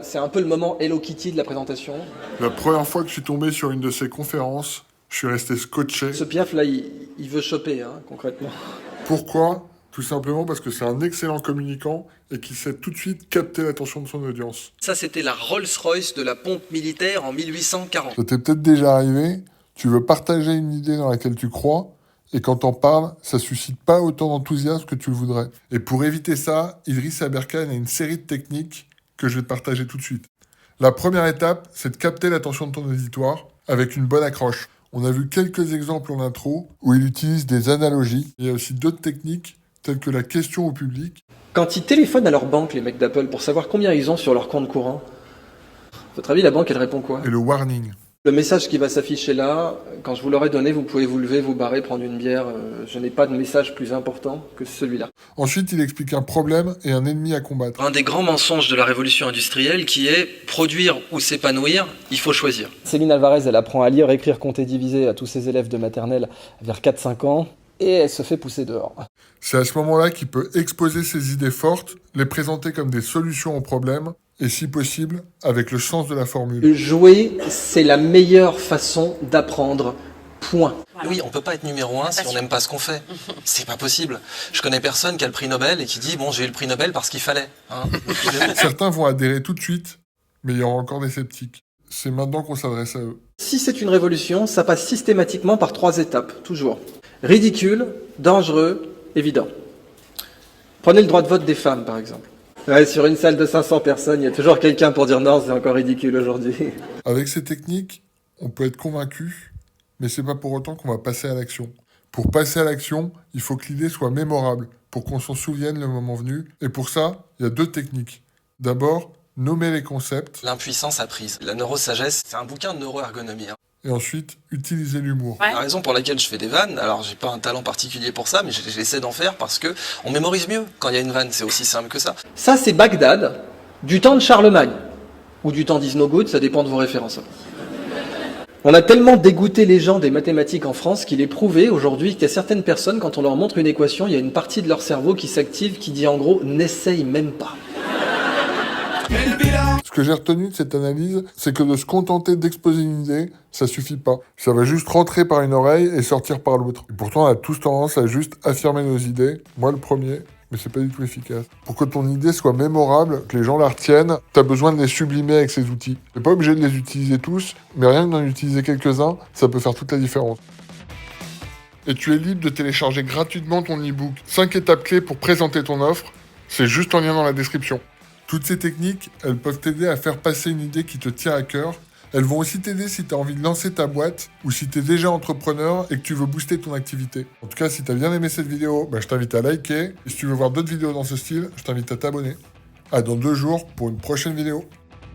c'est un peu le moment Hello Kitty de la présentation. La première fois que je suis tombé sur une de ces conférences, je suis resté scotché. Ce Piaf, là, il veut choper, hein, concrètement. Pourquoi? Tout simplement parce que c'est un excellent communicant et qui sait tout de suite capter l'attention de son audience. Ça, c'était la Rolls-Royce de la pompe militaire en 1840. Ça t'est peut-être déjà arrivé, tu veux partager une idée dans laquelle tu crois, et quand t'en parles, ça suscite pas autant d'enthousiasme que tu le voudrais. Et pour éviter ça, Idriss Aberkane a une série de techniques que je vais te partager tout de suite. La première étape, c'est de capter l'attention de ton auditoire avec une bonne accroche. On a vu quelques exemples en intro où il utilise des analogies. Il y a aussi d'autres techniques telles que la question au public. Quand ils téléphonent à leur banque, les mecs d'Apple, pour savoir combien ils ont sur leur compte courant, à votre avis, la banque, elle répond quoi? Et le warning. Le message qui va s'afficher là, quand je vous l'aurai donné, vous pouvez vous lever, vous barrer, prendre une bière. Je n'ai pas de message plus important que celui-là. Ensuite, il explique un problème et un ennemi à combattre. Un des grands mensonges de la révolution industrielle qui est produire ou s'épanouir, il faut choisir. Céline Alvarez, elle apprend à lire, écrire, compter, diviser à tous ses élèves de maternelle vers 4-5 ans et elle se fait pousser dehors. C'est à ce moment-là qu'il peut exposer ses idées fortes, les présenter comme des solutions aux problèmes et si possible, avec le sens de la formule. Jouer, c'est la meilleure façon d'apprendre. Point. Oui, on peut pas être numéro 1 si on n'aime pas ce qu'on fait. C'est pas possible. Je connais personne qui a le prix Nobel et qui dit « bon, j'ai eu le prix Nobel parce qu'il fallait hein. ». Certains vont adhérer tout de suite, mais il y aura encore des sceptiques. C'est maintenant qu'on s'adresse à eux. Si c'est une révolution, ça passe systématiquement par 3 étapes, toujours. Ridicule, dangereux, évident. Prenez le droit de vote des femmes, par exemple. Ouais, sur une salle de 500 personnes, il y a toujours quelqu'un pour dire non, c'est encore ridicule aujourd'hui. Avec ces techniques, on peut être convaincu, mais c'est pas pour autant qu'on va passer à l'action. Pour passer à l'action, il faut que l'idée soit mémorable, pour qu'on s'en souvienne le moment venu. Et pour ça, il y a 2 techniques. D'abord, nommer les concepts. L'impuissance apprise. La neurosagesse, c'est un bouquin de neuroergonomie. Et ensuite, utiliser l'humour. La raison pour laquelle je fais des vannes, alors j'ai pas un talent particulier pour ça, mais j'essaie d'en faire parce que on mémorise mieux quand il y a une vanne, c'est aussi simple que ça. Ça, c'est Bagdad, du temps de Charlemagne, ou du temps d'Isnogoud, ça dépend de vos références. On a tellement dégoûté les gens des mathématiques en France qu'il est prouvé aujourd'hui qu'il y a certaines personnes, quand on leur montre une équation, il y a une partie de leur cerveau qui s'active, qui dit en gros « n'essaye même pas ». Ce que j'ai retenu de cette analyse, c'est que de se contenter d'exposer une idée, ça suffit pas. Ça va juste rentrer par une oreille et sortir par l'autre. Et pourtant, on a tous tendance à juste affirmer nos idées. Moi, le premier, mais c'est pas du tout efficace. Pour que ton idée soit mémorable, que les gens la retiennent, t'as besoin de les sublimer avec ces outils. T'es pas obligé de les utiliser tous, mais rien que d'en utiliser quelques-uns, ça peut faire toute la différence. Et tu es libre de télécharger gratuitement ton e-book 5 étapes clés pour présenter ton offre. C'est juste en lien dans la description. Toutes ces techniques, elles peuvent t'aider à faire passer une idée qui te tient à cœur. Elles vont aussi t'aider si tu as envie de lancer ta boîte ou si tu es déjà entrepreneur et que tu veux booster ton activité. En tout cas, si tu as bien aimé cette vidéo, je t'invite à liker. Et si tu veux voir d'autres vidéos dans ce style, je t'invite à t'abonner. À dans 2 jours pour une prochaine vidéo.